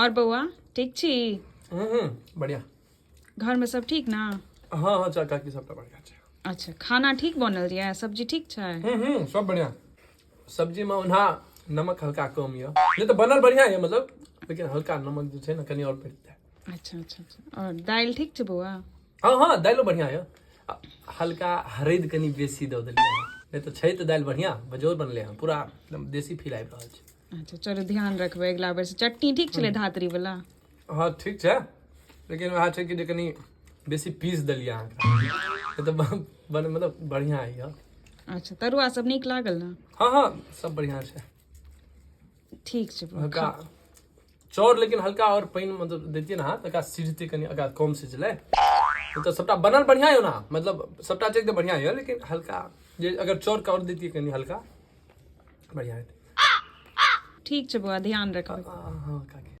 और बउआ ठीक छी? बढ़िया। घर में सब ठीक ना? हाँ हाँ चाचा की सबटा बढ़िया छै। अच्छा, खाना ठीक बनल ये? सब्जी ठीक छै? सब बढ़िया। सब्जी में ओना नमक हल्का कम ये, नहीं तो बनल बढ़िया है मतलब, लेकिन हल्का नमक जो छै ना कनी और पड़ता है। अच्छा अच्छा अच्छा। और दाल ठीक छै बउआ? हाँ हाँ दाइलो बढ़िया है। हल्का हरैद कनी बेसी दऽ देलियै, नहीं तो छै तो दाल बढ़िया बजोर बनले हैं, पूरा एकदम देसी फील आबि रहल छै। अच्छा चलो ध्यान रखबै अगला बेर से। चटनी ठीक छलै धातरी वाला? हाँ ठीक छै, लेकिन वहाँ छै कि जे कनी बेसी पीस देलियै अहाँके, तो मतलब बढ़िया है ये। अच्छा, तरुआ सब नीक लागल ना? हाँ हाँ सब बढ़िया छै। ठीक छै बउआ। हल्का चौर लेकिन हल्का और पानी मतलब देतियै ना तका सिझते कनी अगा कम सिझले, तो सबटा बनल बढ़िया है ना, मतलब सबटा चीज तो बढ़िया है, लेकिन हल्का जे अगर चौर का और देतियै कनी हल्का बढ़िया है। ठीक छै बउआ, ध्यान रखबै। हाँ